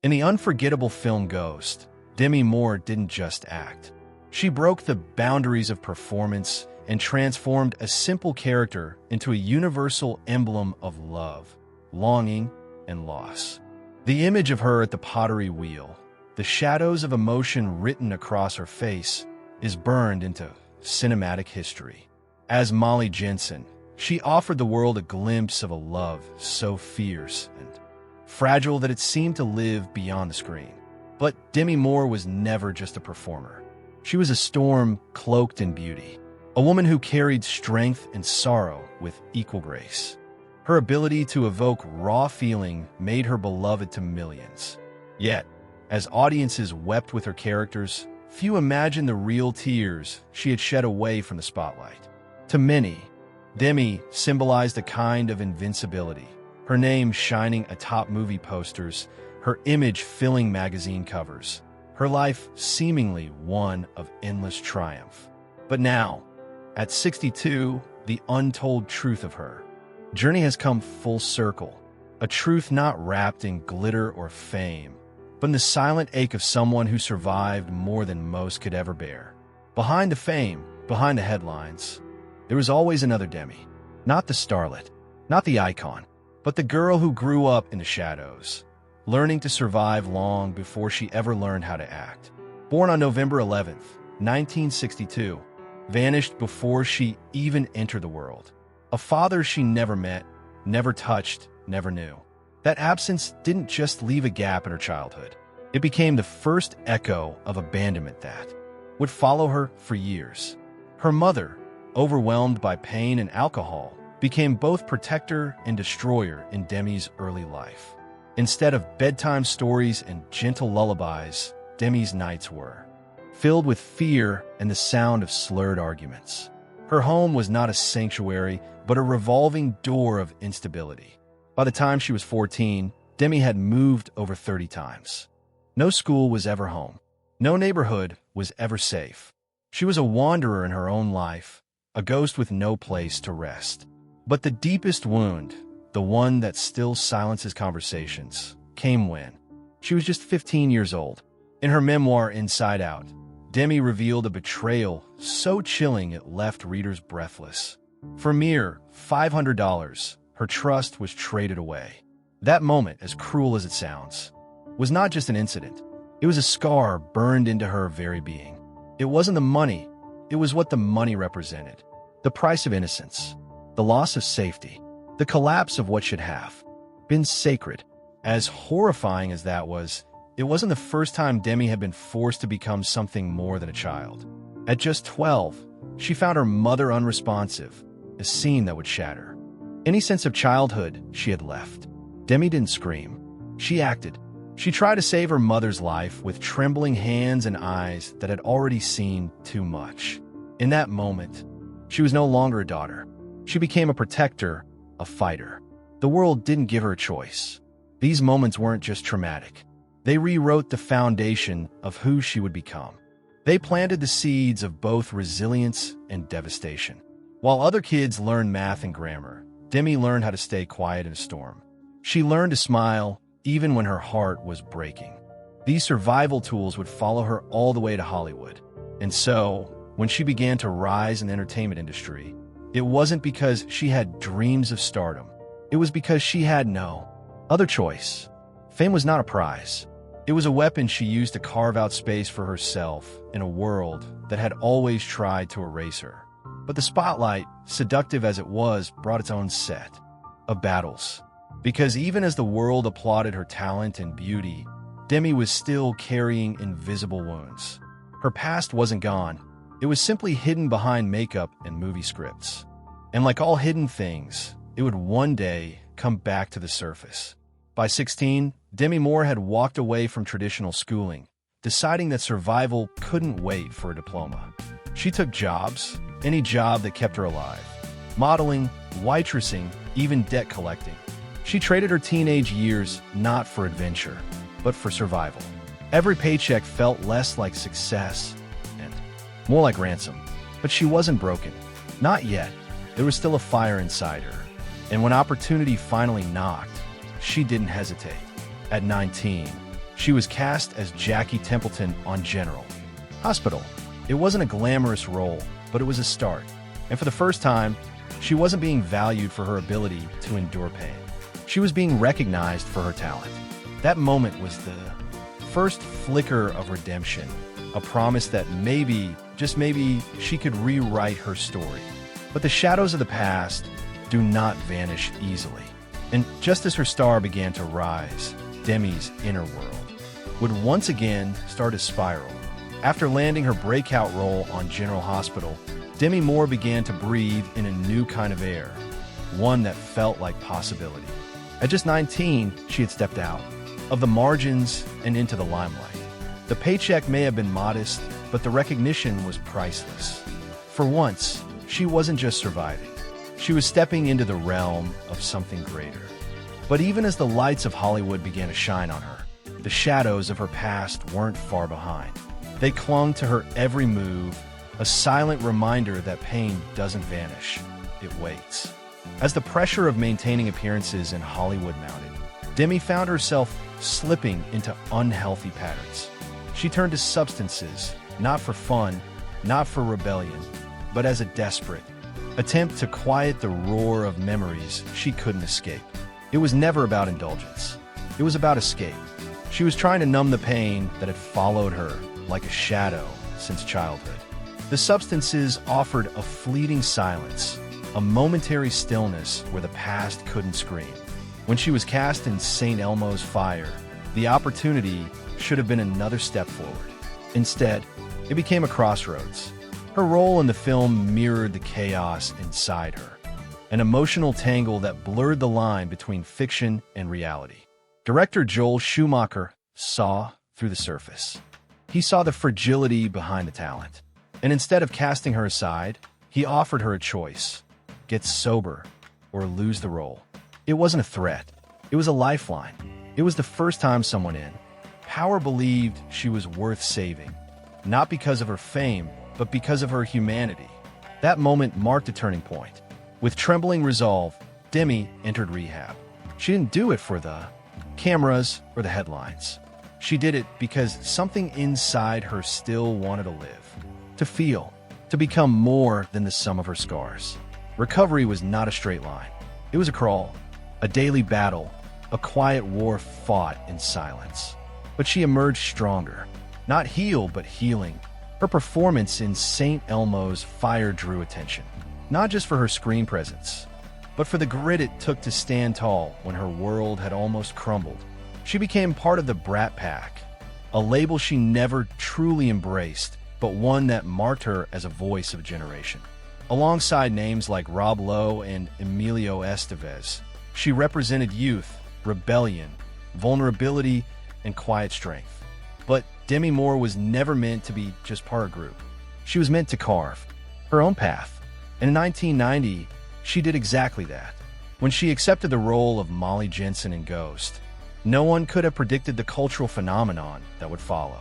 In the unforgettable film Ghost, Demi Moore didn't just act. She broke the boundaries of performance and transformed a simple character into a universal emblem of love, longing, and loss. The image of her at the pottery wheel, the shadows of emotion written across her face, is burned into cinematic history. As Molly Jensen, she offered the world a glimpse of a love so fierce and fragile that it seemed to live beyond the screen. But Demi Moore was never just a performer. She was a storm cloaked in beauty, a woman who carried strength and sorrow with equal grace. Her ability to evoke raw feeling made her beloved to millions. Yet, as audiences wept with her characters, few imagined the real tears she had shed away from the spotlight. To many, Demi symbolized a kind of invincibility, her name shining atop movie posters, her image filling magazine covers, her life seemingly one of endless triumph. But now, at 62, the untold truth of her journey has come full circle, a truth not wrapped in glitter or fame, but in the silent ache of someone who survived more than most could ever bear. Behind the fame, behind the headlines, there was always another Demi. Not the starlet, not the icon, but the girl who grew up in the shadows, learning to survive long before she ever learned how to act. Born on November 11th, 1962, vanished before she even entered the world. A father she never met, never touched, never knew. That absence didn't just leave a gap in her childhood. It became the first echo of abandonment that would follow her for years. Her mother, overwhelmed by pain and alcohol, became both protector and destroyer in Demi's early life. Instead of bedtime stories and gentle lullabies, Demi's nights were filled with fear and the sound of slurred arguments. Her home was not a sanctuary, but a revolving door of instability. By the time she was 14, Demi had moved over 30 times. No school was ever home. No neighborhood was ever safe. She was a wanderer in her own life, a ghost with no place to rest. But the deepest wound, the one that still silences conversations, came when she was just 15 years old. In her memoir, Inside Out, Demi revealed a betrayal so chilling it left readers breathless. For mere $500, her trust was traded away. That moment, as cruel as it sounds, was not just an incident. It was a scar burned into her very being. It wasn't the money, it was what the money represented. The price of innocence, the loss of safety, the collapse of what should have been sacred. As horrifying as that was, it wasn't the first time Demi had been forced to become something more than a child. At just 12, she found her mother unresponsive, a scene that would shatter any sense of childhood she had left. Demi didn't scream. She acted. She tried to save her mother's life with trembling hands and eyes that had already seen too much. In that moment, she was no longer a daughter. She became a protector, a fighter. The world didn't give her a choice. These moments weren't just traumatic. They rewrote the foundation of who she would become. They planted the seeds of both resilience and devastation. While other kids learned math and grammar, Demi learned how to stay quiet in a storm. She learned to smile even when her heart was breaking. These survival tools would follow her all the way to Hollywood. And so, when she began to rise in the entertainment industry, it wasn't because she had dreams of stardom. It was because she had no other choice. Fame was not a prize. It was a weapon she used to carve out space for herself in a world that had always tried to erase her. But the spotlight, seductive as it was, brought its own set of battles. Because even as the world applauded her talent and beauty, Demi was still carrying invisible wounds. Her past wasn't gone. It was simply hidden behind makeup and movie scripts. And like all hidden things, it would one day come back to the surface. By 16, Demi Moore had walked away from traditional schooling, deciding that survival couldn't wait for a diploma. She took jobs, any job that kept her alive. Modeling, waitressing, even debt collecting. She traded her teenage years not for adventure, but for survival. Every paycheck felt less like success and more like ransom. But she wasn't broken. Not yet. There was still a fire inside her. And when opportunity finally knocked, she didn't hesitate. At 19, She was cast as Jackie Templeton on General Hospital. It wasn't a glamorous role, but it was a start. And for the first time, she wasn't being valued for her ability to endure pain. She was being recognized for her talent. That moment was the first flicker of redemption, a promise that maybe, just maybe, she could rewrite her story. But the shadows of the past do not vanish easily. And just as her star began to rise, Demi's inner world would once again start a spiral. After landing her breakout role on General Hospital, Demi Moore began to breathe in a new kind of air, one that felt like possibility. At just 19, she had stepped out of the margins and into the limelight. The paycheck may have been modest, but the recognition was priceless. For once, she wasn't just surviving. She was stepping into the realm of something greater. But even as the lights of Hollywood began to shine on her, the shadows of her past weren't far behind. They clung to her every move, a silent reminder that pain doesn't vanish, it waits. As the pressure of maintaining appearances in Hollywood mounted, Demi found herself slipping into unhealthy patterns. She turned to substances, not for fun, not for rebellion, but as a desperate attempt to quiet the roar of memories she couldn't escape. It was never about indulgence. It was about escape. She was trying to numb the pain that had followed her like a shadow since childhood. The substances offered a fleeting silence, a momentary stillness where the past couldn't scream. When she was cast in St. Elmo's Fire, the opportunity should have been another step forward. Instead, it became a crossroads. Her role in the film mirrored the chaos inside her, an emotional tangle that blurred the line between fiction and reality. Director Joel Schumacher saw through the surface. He saw the fragility behind the talent. And instead of casting her aside, he offered her a choice: get sober or lose the role. It wasn't a threat. It was a lifeline. It was the first time someone in power believed she was worth saving, not because of her fame, but because of her humanity. That moment marked a turning point. With trembling resolve, Demi entered rehab. She didn't do it for the cameras or the headlines. She did it because something inside her still wanted to live, to feel, to become more than the sum of her scars. Recovery was not a straight line. It was a crawl, a daily battle, a quiet war fought in silence. But she emerged stronger, not healed, but healing. Her performance in St. Elmo's Fire drew attention, not just for her screen presence, but for the grit it took to stand tall when her world had almost crumbled. She became part of the Brat Pack, a label she never truly embraced, but one that marked her as a voice of a generation. Alongside names like Rob Lowe and Emilio Estevez, she represented youth, rebellion, vulnerability, and quiet strength. But Demi Moore was never meant to be just part of a group. She was meant to carve her own path. And in 1990, she did exactly that. When she accepted the role of Molly Jensen in Ghost, no one could have predicted the cultural phenomenon that would follow.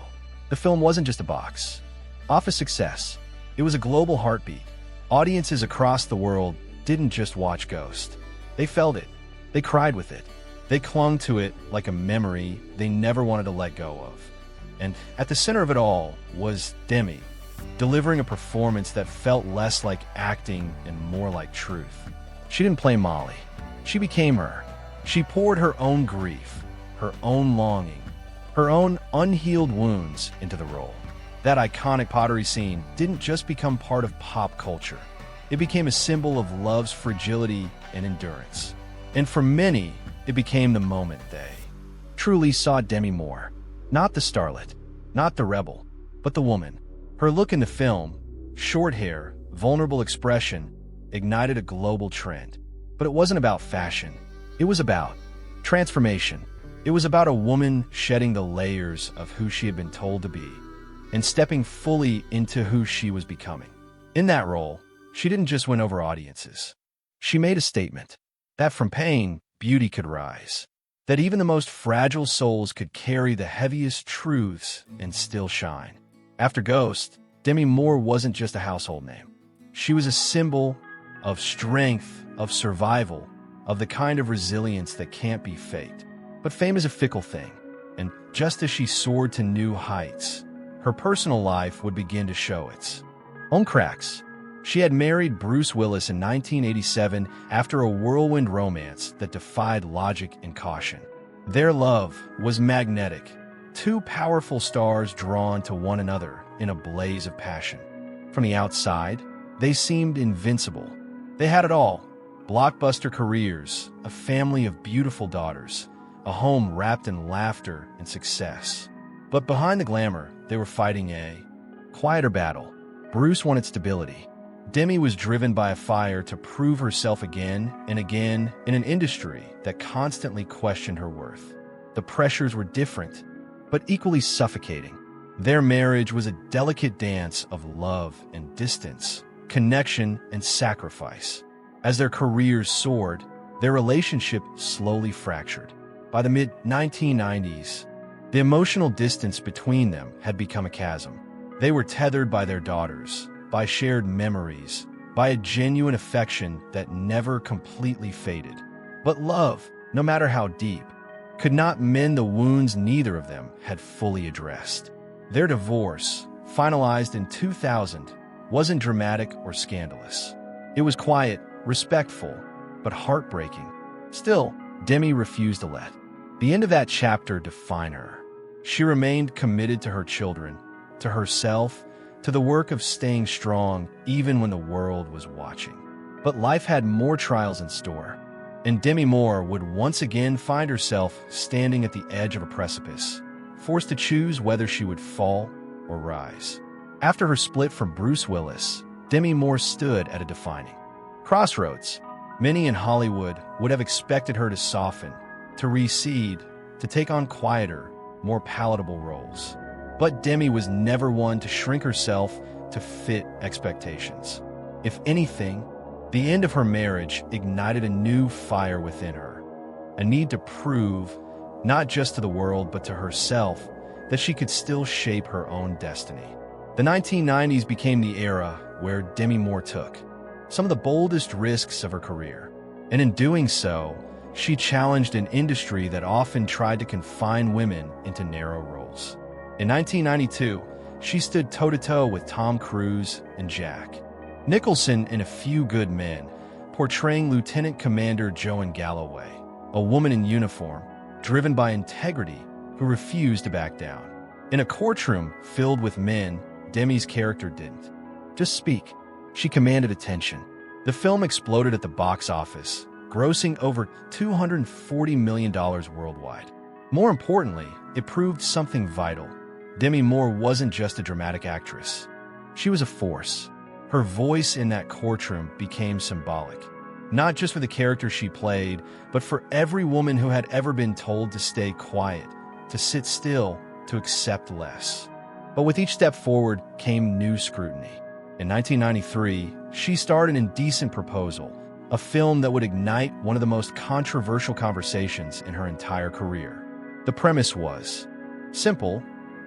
The film wasn't just a box office success. It was a global heartbeat. Audiences across the world didn't just watch Ghost. They felt it. They cried with it. They clung to it like a memory they never wanted to let go of. And at the center of it all was Demi, delivering a performance that felt less like acting and more like truth. She didn't play Molly. She became her. She poured her own grief, her own longing, her own unhealed wounds into the role. That iconic pottery scene didn't just become part of pop culture. It became a symbol of love's fragility and endurance. And for many, it became the moment they truly saw Demi Moore. Not the starlet, not the rebel, but the woman. Her look in the film, short hair, vulnerable expression, ignited a global trend. But it wasn't about fashion. It was about transformation. It was about a woman shedding the layers of who she had been told to be and stepping fully into who she was becoming. In that role, she didn't just win over audiences. She made a statement that from pain, beauty could rise, that even the most fragile souls could carry the heaviest truths and still shine. After Ghost, Demi Moore wasn't just a household name. She was a symbol of strength, of survival, of the kind of resilience that can't be faked. But fame is a fickle thing, And just as she soared to new heights, her personal life would begin to show its own cracks. She had married Bruce Willis in 1987 after a whirlwind romance that defied logic and caution. Their love was magnetic, two powerful stars drawn to one another in a blaze of passion. From the outside, they seemed invincible. They had it all: blockbuster careers, a family of beautiful daughters, a home wrapped in laughter and success. But behind the glamour, they were fighting a quieter battle. Bruce wanted stability. Demi was driven by a fire to prove herself again and again in an industry that constantly questioned her worth. The pressures were different, but equally suffocating. Their marriage was a delicate dance of love and distance, connection and sacrifice. As their careers soared, their relationship slowly fractured. By the mid-1990s, the emotional distance between them had become a chasm. They were tethered by their daughters, by shared memories, by a genuine affection that never completely faded. But love, no matter how deep, could not mend the wounds neither of them had fully addressed. Their divorce, finalized in 2000, wasn't dramatic or scandalous. It was quiet, respectful, but heartbreaking. Still, Demi refused to let the end of that chapter define her. She remained committed to her children, to herself, to the work of staying strong even when the world was watching. But life had more trials in store, and Demi Moore would once again find herself standing at the edge of a precipice, forced to choose whether she would fall or rise. After her split from Bruce Willis, Demi Moore stood at a defining crossroads. Many in Hollywood would have expected her to soften, to recede, to take on quieter, more palatable roles. But Demi was never one to shrink herself to fit expectations. If anything, the end of her marriage ignited a new fire within her, a need to prove, not just to the world but to herself, that she could still shape her own destiny. The 1990s became the era where Demi Moore took some of the boldest risks of her career. And in doing so, she challenged an industry that often tried to confine women into narrow roles. In 1992, she stood toe-to-toe with Tom Cruise and Jack Nicholson in A Few Good Men, portraying Lieutenant Commander Joan Galloway, a woman in uniform, driven by integrity, who refused to back down. In a courtroom filled with men, Demi's character didn't just speak. She commanded attention. The film exploded at the box office, grossing over $240 million worldwide. More importantly, it proved something vital. Demi Moore wasn't just a dramatic actress. She was a force. Her voice in that courtroom became symbolic, not just for the character she played, but for every woman who had ever been told to stay quiet, to sit still, to accept less. But with each step forward came new scrutiny. In 1993, she starred in Indecent Proposal, a film that would ignite one of the most controversial conversations in her entire career. The premise was simple,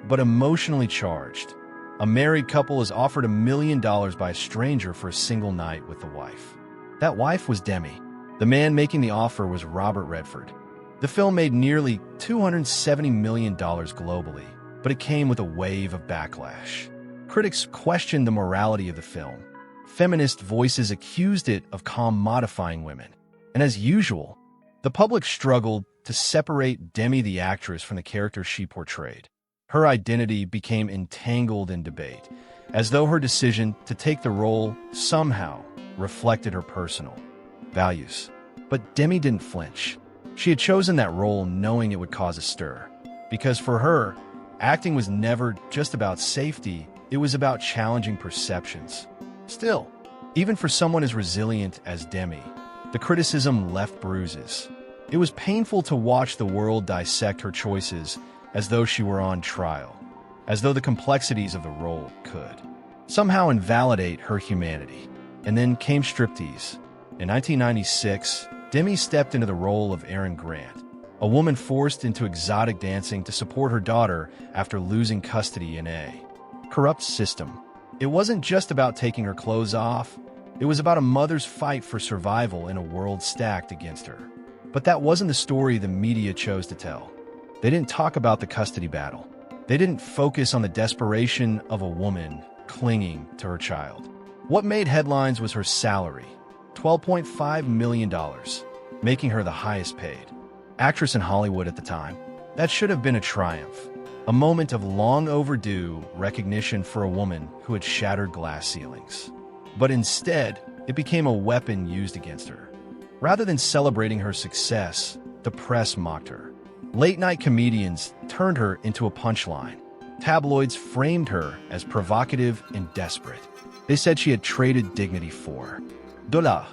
but emotionally charged. A married couple is offered $1 million by a stranger for a single night with the wife. That wife was Demi. The man making the offer was Robert Redford. The film made nearly $270 million globally, but it came with a wave of backlash. Critics questioned the morality of the film. Feminist voices accused it of commodifying women. And as usual, the public struggled to separate Demi the actress from the character she portrayed. Her identity became entangled in debate, as though her decision to take the role somehow reflected her personal values. But Demi didn't flinch. She had chosen that role knowing it would cause a stir. Because for her, acting was never just about safety, it was about challenging perceptions. Still, even for someone as resilient as Demi, the criticism left bruises. It was painful to watch the world dissect her choices as though she were on trial, as though the complexities of the role could somehow invalidate her humanity. And then came striptease. In 1996, Demi stepped into the role of Erin Grant, a woman forced into exotic dancing to support her daughter after losing custody in a corrupt system. It wasn't just about taking her clothes off. It was about a mother's fight for survival in a world stacked against her. But that wasn't the story the media chose to tell. They didn't talk about the custody battle. They didn't focus on the desperation of a woman clinging to her child. What made headlines was her salary, $12.5 million, making her the highest paid actress in Hollywood at the time. That should have been a triumph, a moment of long overdue recognition for a woman who had shattered glass ceilings. But instead, it became a weapon used against her. Rather than celebrating her success, the press mocked her. Late-night comedians turned her into a punchline. Tabloids framed her as provocative and desperate. They said she had traded dignity for dollar.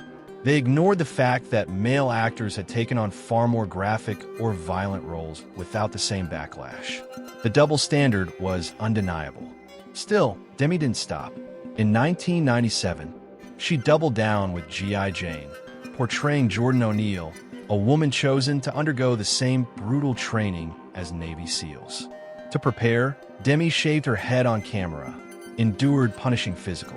They ignored the fact that male actors had taken on far more graphic or violent roles without the same backlash. The double standard was undeniable. Still, Demi didn't stop. In 1997, she doubled down with G.I. Jane, portraying Jordan O'Neill, a woman chosen to undergo the same brutal training as Navy SEALs. To prepare, Demi shaved her head on camera, endured punishing physical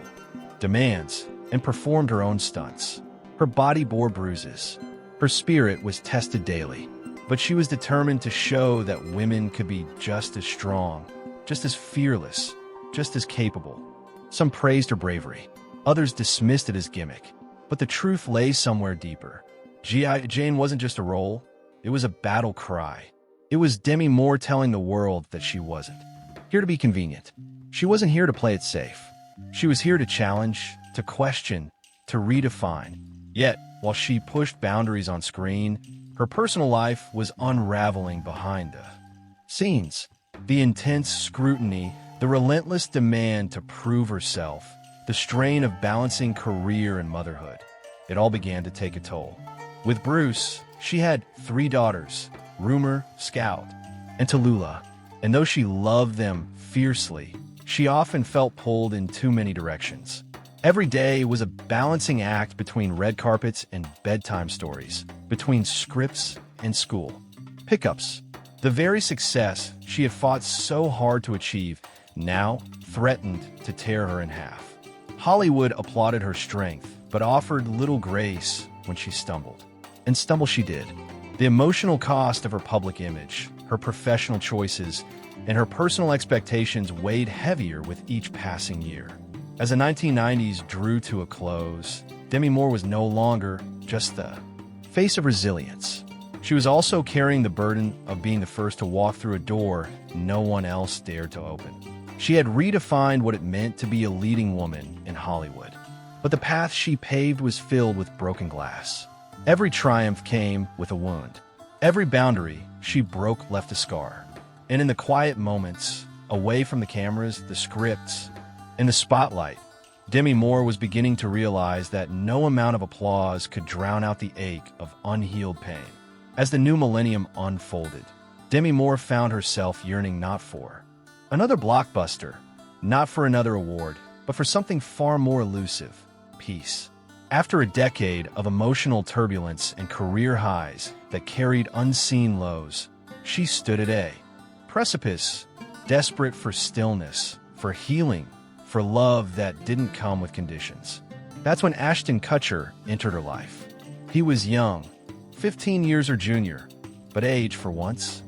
demands, and performed her own stunts. Her body bore bruises. Her spirit was tested daily, but she was determined to show that women could be just as strong, just as fearless, just as capable. Some praised her bravery. Others dismissed it as gimmick. But the truth lay somewhere deeper. G.I. Jane wasn't just a role. It was a battle cry. It was Demi Moore telling the world that she wasn't here to be convenient. She wasn't here to play it safe. She was here to challenge, to question, to redefine. Yet, while she pushed boundaries on screen, her personal life was unraveling behind the scenes. The intense scrutiny, the relentless demand to prove herself, the strain of balancing career and motherhood. It all began to take a toll. With Bruce, she had 3 daughters, Rumor, Scout, and Tallulah. And though she loved them fiercely, she often felt pulled in too many directions. Every day was a balancing act between red carpets and bedtime stories, between scripts and school pickups. The very success she had fought so hard to achieve now threatened to tear her in half. Hollywood applauded her strength, but offered little grace when she stumbled. And stumble she did. The emotional cost of her public image, her professional choices, and her personal expectations weighed heavier with each passing year. As the 1990s drew to a close, Demi Moore was no longer just the face of resilience. She was also carrying the burden of being the first to walk through a door no one else dared to open. She had redefined what it meant to be a leading woman in Hollywood. But the path she paved was filled with broken glass. Every triumph came with a wound. Every boundary she broke left a scar. And in the quiet moments, away from the cameras, the scripts, and the spotlight, Demi Moore was beginning to realize that no amount of applause could drown out the ache of unhealed pain. As the new millennium unfolded, Demi Moore found herself yearning not for another blockbuster, not for another award, but for something far more elusive: peace. After a decade of emotional turbulence and career highs that carried unseen lows, she stood at a precipice, desperate for stillness, for healing, for love that didn't come with conditions. That's when Ashton Kutcher entered her life. He was young, 15 years her junior, but age, for once,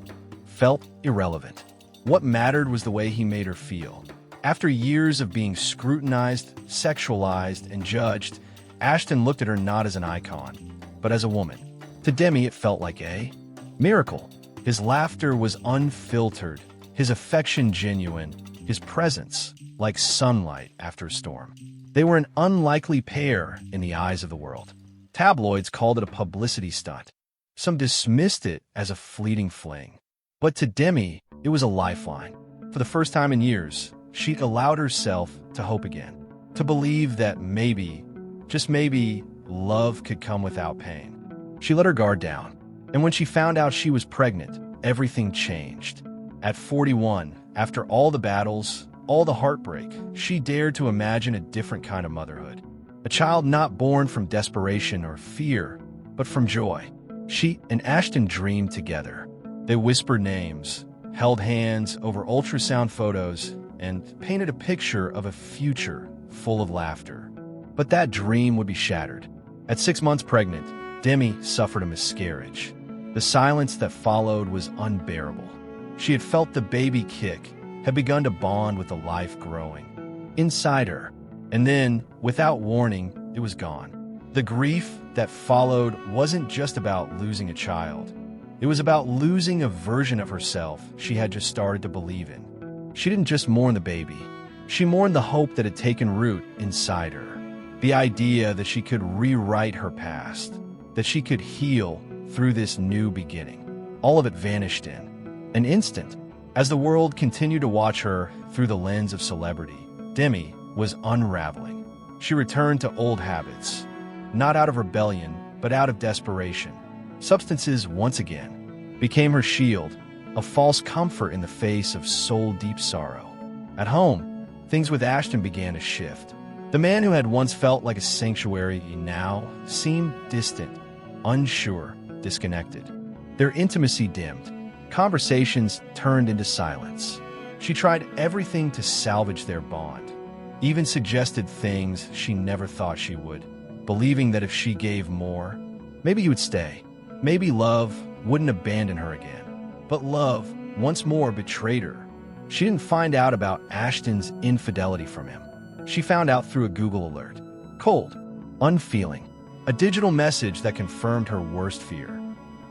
felt irrelevant. What mattered was the way he made her feel. After years of being scrutinized, sexualized, and judged, Ashton looked at her not as an icon, but as a woman. To Demi, it felt like a miracle. His laughter was unfiltered, his affection genuine, his presence like sunlight after a storm. They were an unlikely pair in the eyes of the world. Tabloids called it a publicity stunt. Some dismissed it as a fleeting fling. But to Demi, it was a lifeline. For the first time in years, she'd allowed herself to hope again, to believe that maybe, just maybe, love could come without pain. She let her guard down, and when she found out she was pregnant, everything changed. At 41, after all the battles, all the heartbreak, she dared to imagine a different kind of motherhood. A child not born from desperation or fear, but from joy. She and Ashton dreamed together. They whispered names, held hands over ultrasound photos, and painted a picture of a future full of laughter. But that dream would be shattered. At 6 months pregnant, Demi suffered a miscarriage. The silence that followed was unbearable. She had felt the baby kick, had begun to bond with the life growing inside her. And then, without warning, it was gone. The grief that followed wasn't just about losing a child. It was about losing a version of herself she had just started to believe in. She didn't just mourn the baby. She mourned the hope that had taken root inside her. The idea that she could rewrite her past, that she could heal through this new beginning. All of it vanished in an instant. As the world continued to watch her through the lens of celebrity, Demi was unraveling. She returned to old habits, not out of rebellion, but out of desperation. Substances once again became her shield, a false comfort in the face of soul-deep sorrow. At home, things with Ashton began to shift. The man who had once felt like a sanctuary now seemed distant, unsure, disconnected. Their intimacy dimmed. Conversations turned into silence. She tried everything to salvage their bond, even suggested things she never thought she would, believing that if she gave more, maybe he would stay. Maybe love wouldn't abandon her again. But love, once more, betrayed her. She didn't find out about Ashton's infidelity from him. She found out through a Google alert. Cold, unfeeling, a digital message that confirmed her worst fear.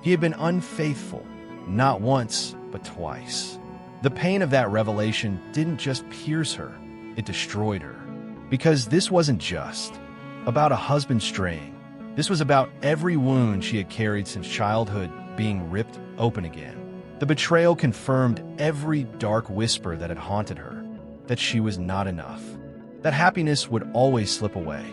He had been unfaithful, not once, but twice. The pain of that revelation didn't just pierce her, it destroyed her. Because this wasn't just about a husband straying. This was about every wound she had carried since childhood being ripped open again. The betrayal confirmed every dark whisper that had haunted her, that she was not enough, that happiness would always slip away,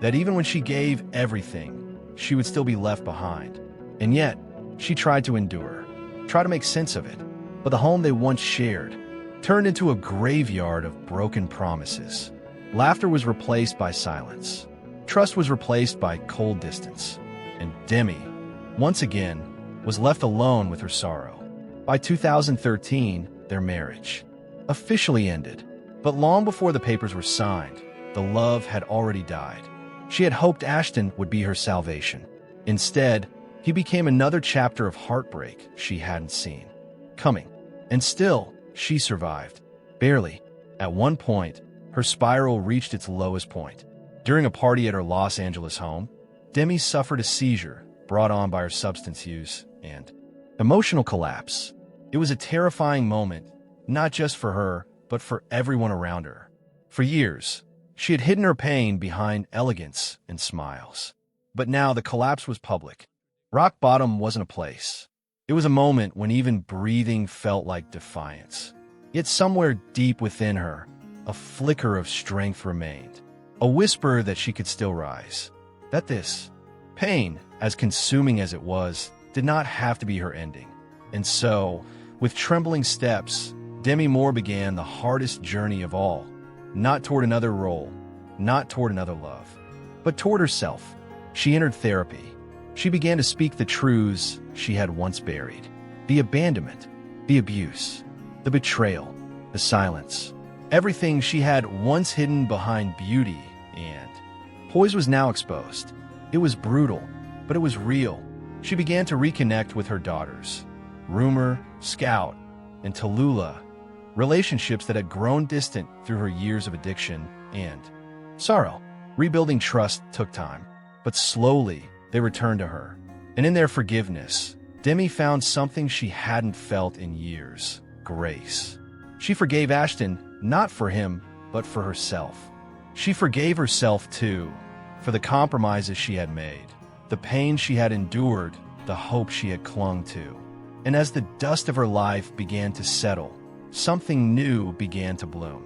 that even when she gave everything, she would still be left behind. And yet, she tried to endure, tried to make sense of it. But the home they once shared turned into a graveyard of broken promises. Laughter was replaced by silence. Trust was replaced by cold distance. And Demi, once again, was left alone with her sorrow. By 2013, their marriage officially ended. But long before the papers were signed, the love had already died. She had hoped Ashton would be her salvation. Instead, he became another chapter of heartbreak she hadn't seen coming. And still, she survived. Barely. At one point, her spiral reached its lowest point. During a party at her Los Angeles home, Demi suffered a seizure brought on by her substance use and emotional collapse. It was a terrifying moment, not just for her, but for everyone around her. For years, she had hidden her pain behind elegance and smiles. But now the collapse was public. Rock bottom wasn't a place. It was a moment when even breathing felt like defiance. Yet somewhere deep within her, a flicker of strength remained. A whisper that she could still rise. That this pain, as consuming as it was, did not have to be her ending. And so, with trembling steps, Demi Moore began the hardest journey of all. Not toward another role, not toward another love, but toward herself. She entered therapy. She began to speak the truths she had once buried. The abandonment, the abuse, the betrayal, the silence. Everything she had once hidden behind beauty and poise was now exposed. It was brutal, but it was real. She began to reconnect with her daughters, Rumor, Scout, and Tallulah, relationships that had grown distant through her years of addiction and sorrow. Rebuilding trust took time, but slowly they returned to her. And in their forgiveness, Demi found something she hadn't felt in years: grace. She forgave Ashton, not for him, but for herself. She forgave herself, too, for the compromises she had made, the pain she had endured, the hope she had clung to. And as the dust of her life began to settle, something new began to bloom.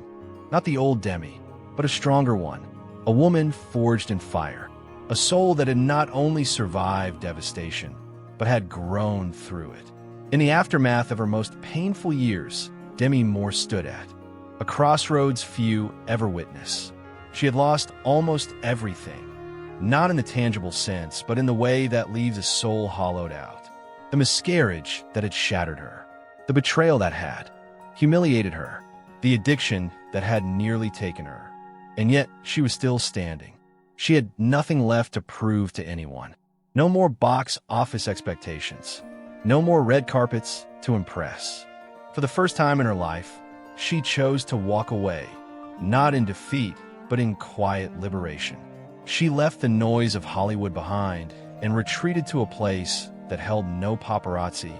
Not the old Demi, but a stronger one, a woman forged in fire, a soul that had not only survived devastation, but had grown through it. In the aftermath of her most painful years, Demi Moore stood at a crossroads few ever witness. She had lost almost everything, not in the tangible sense, but in the way that leaves a soul hollowed out. The miscarriage that had shattered her, the betrayal that had humiliated her, the addiction that had nearly taken her. And yet she was still standing. She had nothing left to prove to anyone. No more box office expectations. No more red carpets to impress. For the first time in her life, she chose to walk away, not in defeat, but in quiet liberation. She left the noise of Hollywood behind and retreated to a place that held no paparazzi,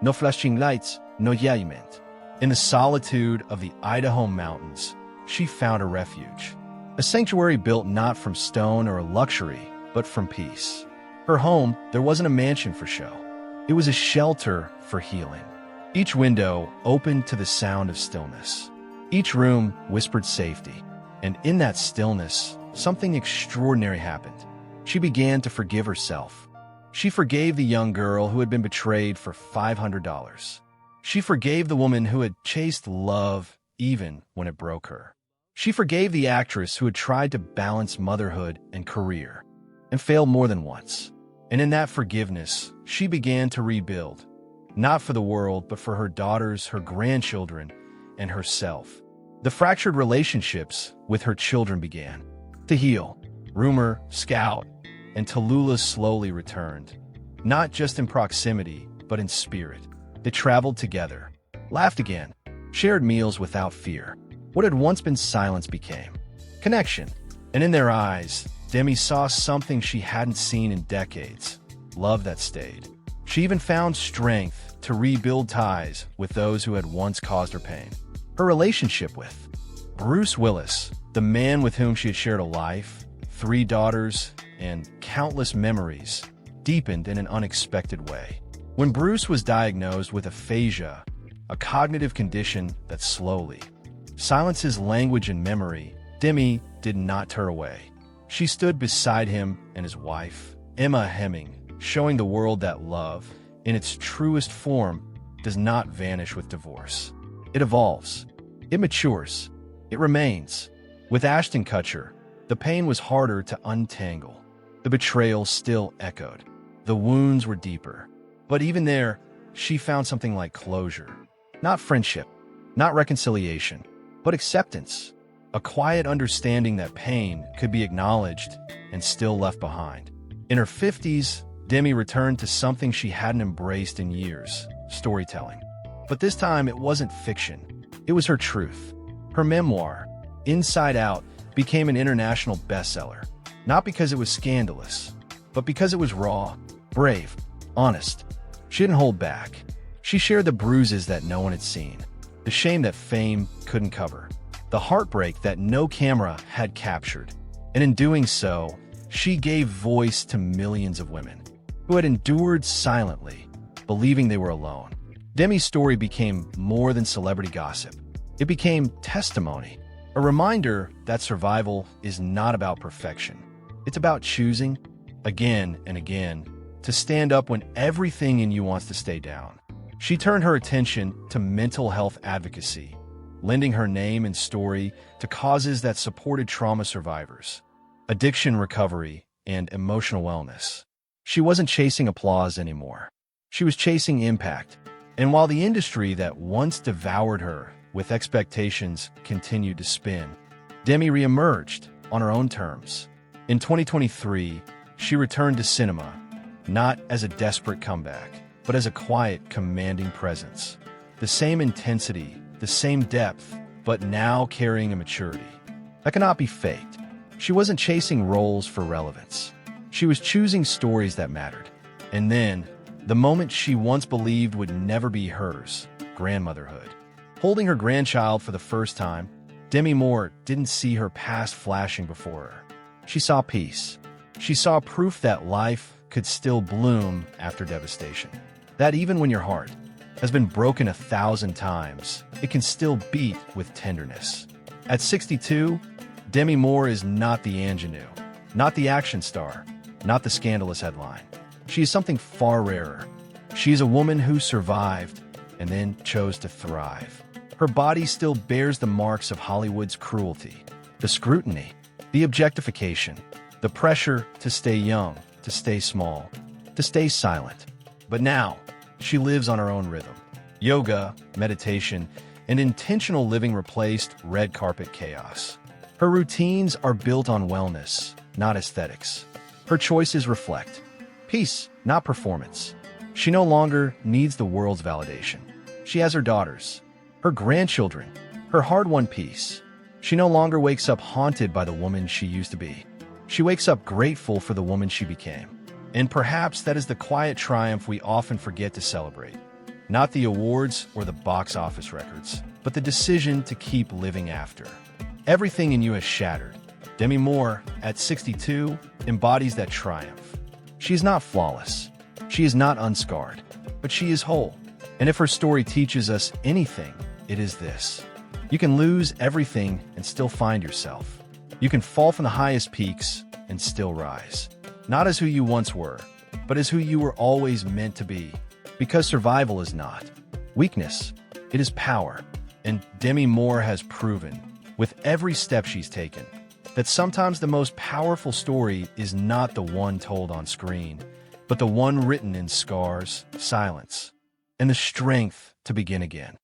no flashing lights, no judgment. In the solitude of the Idaho mountains, she found a refuge, a sanctuary built not from stone or luxury, but from peace. Her home, there wasn't a mansion for show. It was a shelter for healing. Each window opened to the sound of stillness. Each room whispered safety. And in that stillness, something extraordinary happened. She began to forgive herself. She forgave the young girl who had been betrayed for $500. She forgave the woman who had chased love even when it broke her. She forgave the actress who had tried to balance motherhood and career and failed more than once. And in that forgiveness, she began to rebuild, not for the world, but for her daughters, her grandchildren, and herself. The fractured relationships with her children began to heal. Rumor, Scout, and Tallulah slowly returned, not just in proximity, but in spirit. They traveled together, laughed again, shared meals without fear. What had once been silence became connection. And in their eyes, Demi saw something she hadn't seen in decades: love that stayed. She even found strength to rebuild ties with those who had once caused her pain. Her relationship with Bruce Willis, the man with whom she had shared a life, 3 daughters, and countless memories, deepened in an unexpected way. When Bruce was diagnosed with aphasia, a cognitive condition that slowly silences language and memory, Demi did not turn away. She stood beside him and his wife, Emma Hemming, showing the world that love, in its truest form, does not vanish with divorce. It evolves. It matures. It remains. With Ashton Kutcher, the pain was harder to untangle. The betrayal still echoed. The wounds were deeper. But even there, she found something like closure. Not friendship, not reconciliation, but acceptance. A quiet understanding that pain could be acknowledged and still left behind. In her 50s, Demi returned to something she hadn't embraced in years: storytelling. But this time, it wasn't fiction. It was her truth. Her memoir, Inside Out, became an international bestseller, not because it was scandalous, but because it was raw, brave, honest. She didn't hold back. She shared the bruises that no one had seen, the shame that fame couldn't cover, the heartbreak that no camera had captured. And in doing so, she gave voice to millions of women who had endured silently, believing they were alone. Demi's story became more than celebrity gossip. It became testimony, a reminder that survival is not about perfection. It's about choosing, again and again, to stand up when everything in you wants to stay down. She turned her attention to mental health advocacy, lending her name and story to causes that supported trauma survivors, addiction recovery, and emotional wellness. She wasn't chasing applause anymore. She was chasing impact. And while the industry that once devoured her with expectations continued to spin, Demi reemerged on her own terms. In 2023, she returned to cinema, not as a desperate comeback, but as a quiet, commanding presence. The same intensity, the same depth, but now carrying a maturity that cannot be faked. She wasn't chasing roles for relevance. She was choosing stories that mattered. And then, the moment she once believed would never be hers, grandmotherhood. Holding her grandchild for the first time, Demi Moore didn't see her past flashing before her. She saw peace. She saw proof that life could still bloom after devastation. That even when your heart has been broken 1,000 times, it can still beat with tenderness. At 62, Demi Moore is not the ingenue, not the action star, not the scandalous headline. She is something far rarer. She is a woman who survived and then chose to thrive. Her body still bears the marks of Hollywood's cruelty, the scrutiny, the objectification, the pressure to stay young, to stay small, to stay silent. But now, she lives on her own rhythm. Yoga, meditation, and intentional living replaced red carpet chaos. Her routines are built on wellness, not aesthetics. Her choices reflect peace, not performance. She no longer needs the world's validation. She has her daughters, her grandchildren, her hard-won peace. She no longer wakes up haunted by the woman she used to be. She wakes up grateful for the woman she became. And perhaps that is the quiet triumph we often forget to celebrate. Not the awards or the box office records, but the decision to keep living after. Everything in you has shattered. Demi Moore, at 62, embodies that triumph. She is not flawless. She is not unscarred, but she is whole. And if her story teaches us anything, it is this. You can lose everything and still find yourself. You can fall from the highest peaks and still rise. Not as who you once were, but as who you were always meant to be. Because survival is not weakness, it is power. And Demi Moore has proven, with every step she's taken, that sometimes the most powerful story is not the one told on screen, but the one written in scars, silence, and the strength to begin again.